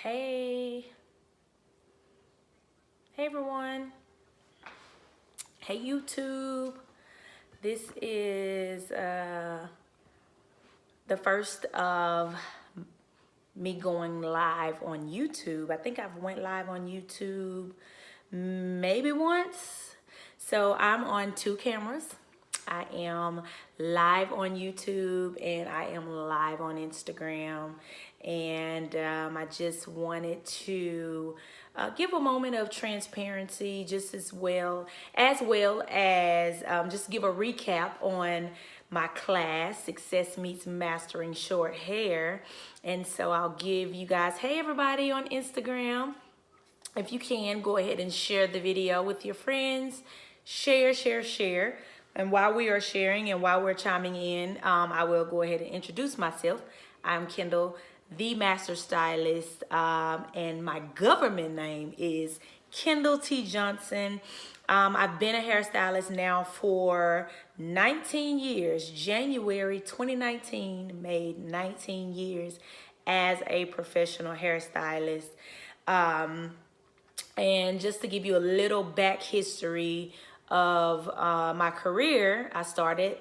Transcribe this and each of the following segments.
Hey, hey everyone. Hey YouTube. This is the first of me going live on YouTube. I think I've went live on YouTube maybe once. So I'm on two cameras. I am live on YouTube and I am live on Instagram. And I just wanted to give a moment of transparency, just as well as just give a recap on my class, Success Meets Mastering Short Hair. And so I'll give you guys, hey everybody on Instagram, if you can, go ahead and share the video with your friends. Share. And while we are sharing and while we're chiming in, I will go ahead and introduce myself. I'm Kendall, the Master Stylist, and my government name is Kendall T. Johnson. I've been a hairstylist now for 19 years. January 2019 made 19 years as a professional hairstylist. And just to give you a little back history of my career, I started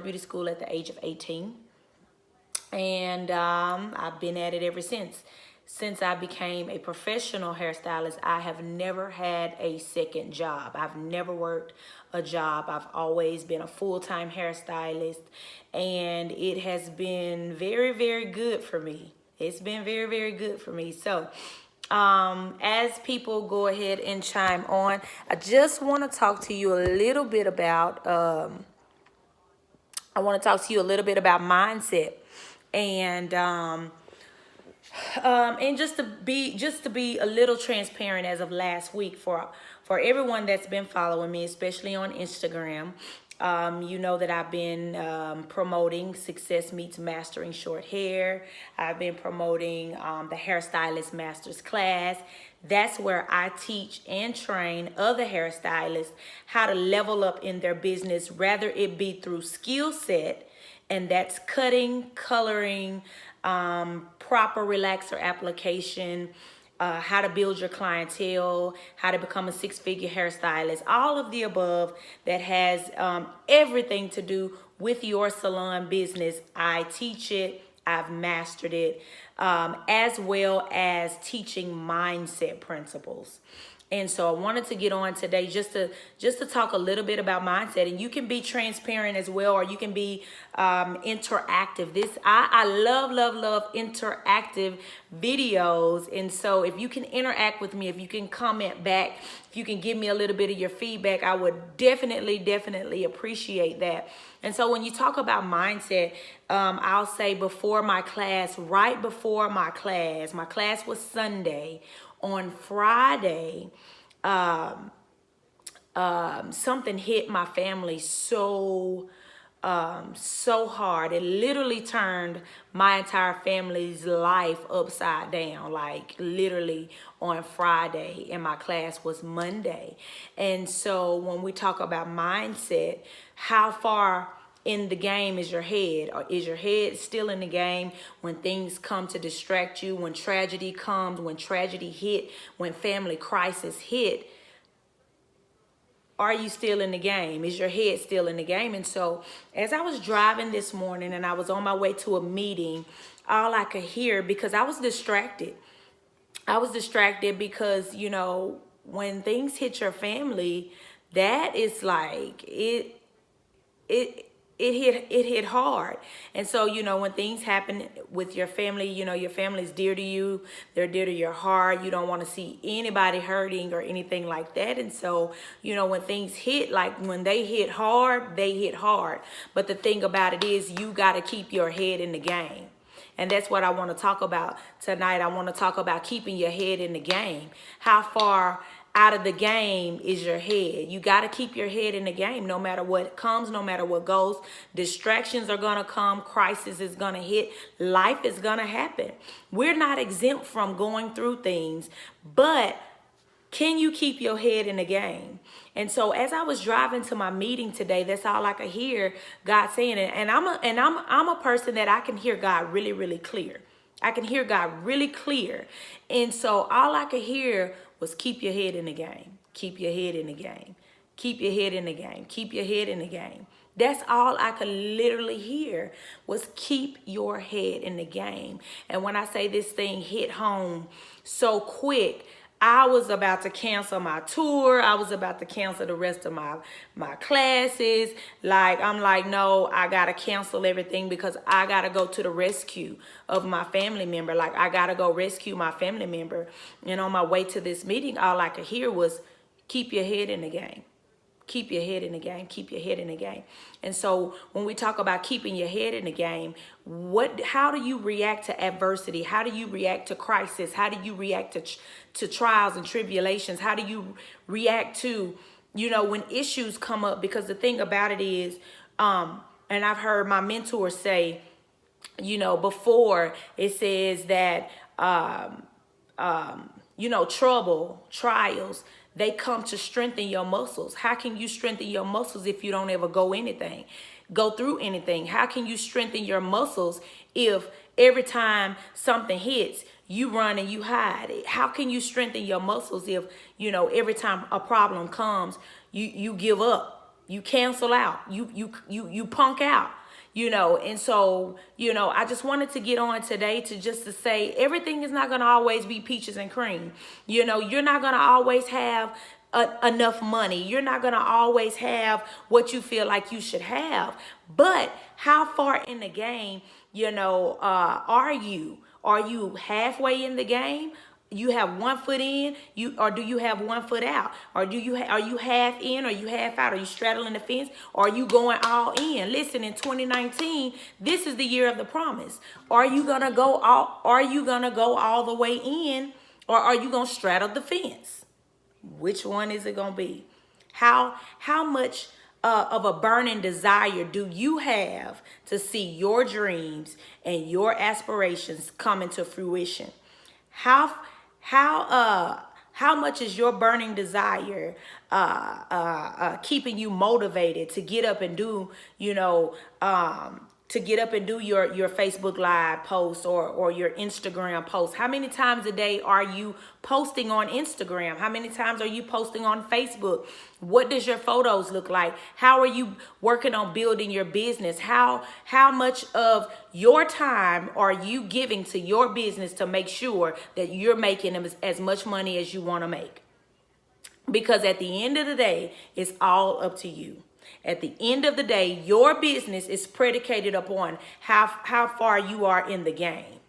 beauty school at the age of 18. And I've been at it ever since. Since I became a professional hairstylist, I have never had a second job. I've never worked a job. I've always been a full-time hairstylist, and it has been very, very good for me. It's been very, very good for me. So as people go ahead and chime on, I just want to talk to you a little bit about mindset, and just to be a little transparent, as of last week, for everyone that's been following me, especially on Instagram. You know that I've been promoting Success Meets Mastering Short Hair. I've been promoting the Hairstylist Masters class. That's where I teach and train other hairstylists how to level up in their business, rather it be through skill set, and that's cutting, coloring, proper relaxer application, how to build your clientele, how to become a six-figure hairstylist, all of the above that has everything to do with your salon business. I teach it. I've mastered it, as well as teaching mindset principles. And so I wanted to get on today just to talk a little bit about mindset, and you can be transparent as well, or you can be interactive. I love interactive videos, and so if you can interact with me, if you can comment back, if you can give me a little bit of your feedback, I would definitely appreciate that. And so when you talk about mindset, I'll say right before my class was Sunday. On Friday, something hit my family so hard. It literally turned my entire family's life upside down, like literally on Friday, and my class was Monday. And so when we talk about mindset, how far in the game is your head? Or is your head still in the game when things come to distract you, when tragedy comes, when tragedy hit, when family crisis hit? Are you still in the game? Is your head still in the game? And so as I was driving this morning and I was on my way to a meeting, all I could hear, because I was distracted because, you know, when things hit your family, that is like, it hit hard. And so, you know, when things happen with your family, you know, your family's dear to you, they're dear to your heart. You don't want to see anybody hurting or anything like that. And so, you know, when things hit, like when they hit hard, they hit hard. But the thing about it is, you got to keep your head in the game. And that's what I want to talk about tonight. I want to talk about keeping your head in the game. How far out of the game is your head? You got to keep your head in the game, no matter what comes, no matter what goes. Distractions are going to come. Crisis is going to hit. Life is going to happen. We're not exempt from going through things, but can you keep your head in the game? And so as I was driving to my meeting today, that's all I could hear God saying it. And I'm a person that I can hear God really, really clear. I can hear God really clear. And so all I could hear was keep your head in the game. Keep your head in the game. Keep your head in the game. Keep your head in the game. That's all I could literally hear was keep your head in the game. And when I say this thing hit home so quick, I was about to cancel my tour. I was about to cancel the rest of my classes. Like, I'm like, no, I got to cancel everything because I got to go to the rescue of my family member. Like, I got to go rescue my family member. And on my way to this meeting, all I could hear was keep your head in the game. Keep your head in the game. Keep your head in the game. And so when we talk about keeping your head in the game, how do you react to adversity? How do you react to crisis? How do you react to trials and tribulations? How do you react to, when issues come up? Because the thing about it is, and I've heard my mentor say, before it says that, trouble, trials, they come to strengthen your muscles. How can you strengthen your muscles if you don't ever go through anything? How can you strengthen your muscles if every time something hits, you run and you hide it? How can you strengthen your muscles if, every time a problem comes, you give up, you cancel out, you punk out? And so, I just wanted to get on today to say everything is not going to always be peaches and cream. You're not going to always have enough money. You're not going to always have what you feel like you should have. But how far in the game, are you? Are you halfway in the game? You have one foot in, or do you have one foot out? Or are you half in or you half out? Are you straddling the fence? Or are you going all in? Listen, in 2019, this is the year of the promise. Are you gonna go all the way in, or are you gonna straddle the fence? Which one is it gonna be? How much of a burning desire do you have to see your dreams and your aspirations come into fruition? How much is your burning desire keeping you motivated to get up and do, your Facebook Live post or your Instagram post? How many times a day are you posting on Instagram? How many times are you posting on Facebook? What does your photos look like? How are you working on building your business? How much of your time are you giving to your business to make sure that you're making as much money as you want to make? Because at the end of the day, it's all up to you. At the end of the day, your business is predicated upon how far you are in the game.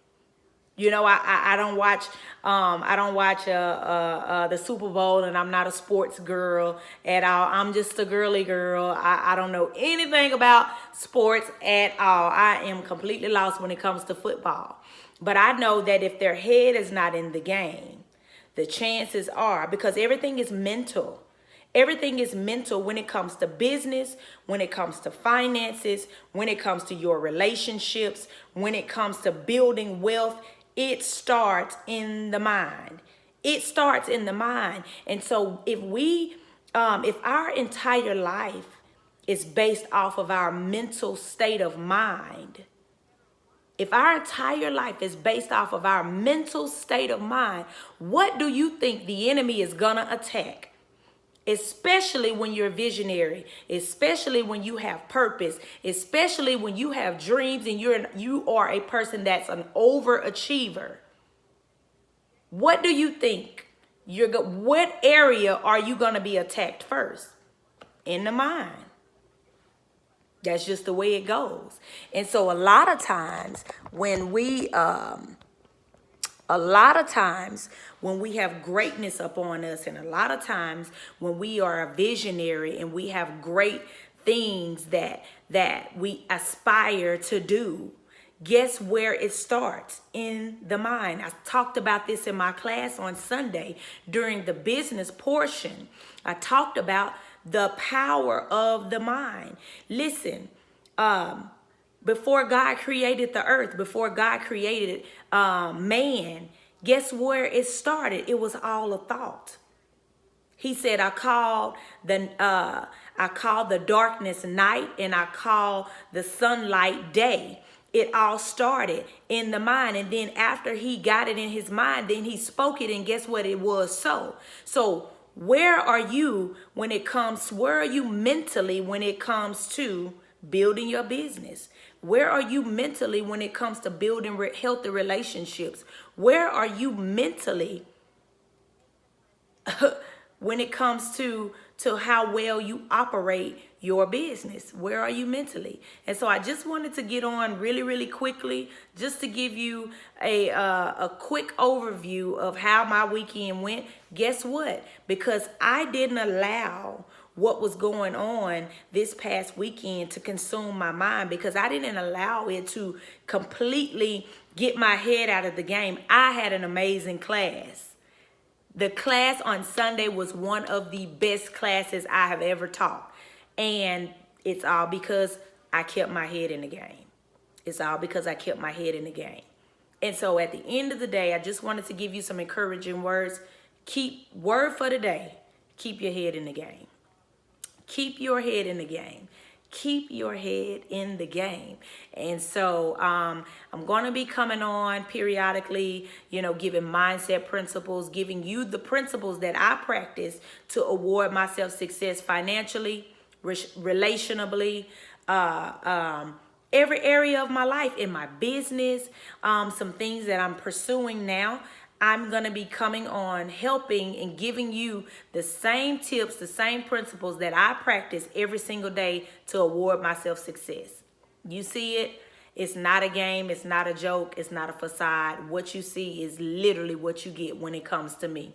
I don't watch the Super Bowl, and I'm not a sports girl at all. I'm just a girly girl. I don't know anything about sports at all. I am completely lost when it comes to football. But I know that if their head is not in the game, the chances are, because everything is mental. Everything is mental when it comes to business, when it comes to finances, when it comes to your relationships, when it comes to building wealth. It starts in the mind. It starts in the mind. And so if our entire life is based off of our mental state of mind, if our entire life is based off of our mental state of mind, what do you think the enemy is gonna attack? Especially when you're visionary, especially when you have purpose, especially when you have dreams and you are a person that's an overachiever. What do you think? What area are you going to be attacked first? In the mind. That's just the way it goes. And so a lot of times when we have greatness upon us, and a lot of times when we are a visionary and we have great things that we aspire to do, guess where it starts? In the mind. I talked about this in my class on Sunday during the business portion. I talked about the power of the mind. Listen, before God created the earth, before God created man, guess where it started? It was all a thought. He said, I called the darkness night, and I call the sunlight day. it all started in the mind. And then after he got it in his mind, then he spoke it, and guess what? It was so. So where are you where are you mentally when it comes to building your business? Where are you mentally when it comes to building healthy relationships? Where are you mentally when it comes to how well you operate your business? Where are you mentally? And so I just wanted to get on really, really quickly, just to give you a quick overview of how my weekend went. Guess what? Because I didn't allow what was going on this past weekend to consume my mind, because I didn't allow it to completely get my head out of the game. I had an amazing class. The class on Sunday was one of the best classes I have ever taught. And it's all because I kept my head in the game. It's all because I kept my head in the game. And so at the end of the day, I just wanted to give you some encouraging words. Word for the day, keep your head in the game. Keep your head in the game. Keep your head in the game. And so I'm going to be coming on periodically, giving mindset principles, giving you the principles that I practice to award myself success financially, relationally, every area of my life, in my business, some things that I'm pursuing now. I'm going to be coming on helping and giving you the same tips, the same principles that I practice every single day to award myself success. You see it? It's not a game. It's not a joke. It's not a facade. What you see is literally what you get when it comes to me.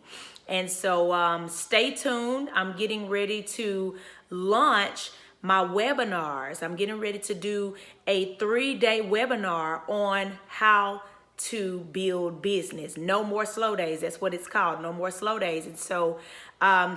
And so stay tuned. I'm getting ready to launch my webinars. I'm getting ready to do a 3-day webinar on how to build business. No more slow days. That's what it's called. No more slow days. And so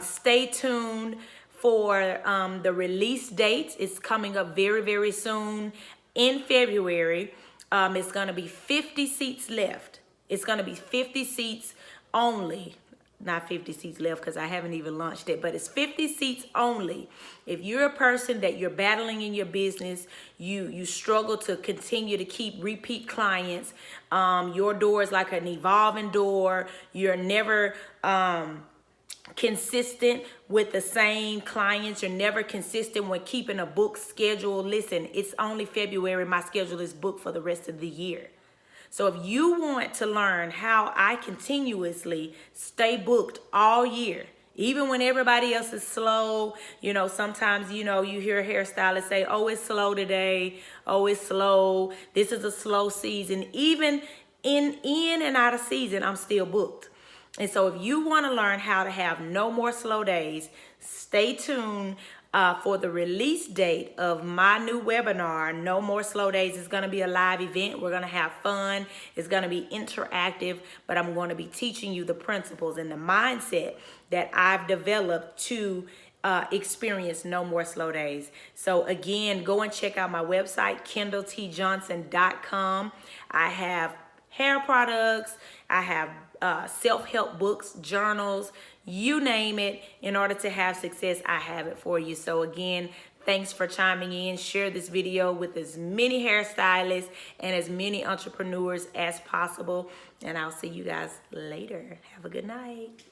stay tuned for the release dates. It's coming up very, very soon in February. It's going to be 50 seats left. It's going to be 50 seats only. Not 50 seats left because I haven't even launched it, but it's 50 seats only. If you're a person that you're battling in your business, you struggle to continue to keep repeat clients, your door is like an evolving door, you're never consistent with the same clients, you're never consistent when keeping a book schedule. Listen, it's only February. My schedule is booked for the rest of the year. So if you want to learn how I continuously stay booked all year, even when everybody else is slow, sometimes, you hear hairstylists say, oh, it's slow today. Oh, it's slow. This is a slow season. Even in and out of season, I'm still booked. And so if you want to learn how to have no more slow days, stay tuned for the release date of my new webinar, No More Slow Days. It's going to be a live event. We're going to have fun. It's going to be interactive, but I'm going to be teaching you the principles and the mindset that I've developed to experience no more slow days. So again, go and check out my website, KendallTJohnson.com. I have hair products. I have self-help books, journals, you name it. In order to have success, I have it for you. So again, thanks for chiming in. Share this video with as many hairstylists and as many entrepreneurs as possible. And I'll see you guys later. Have a good night.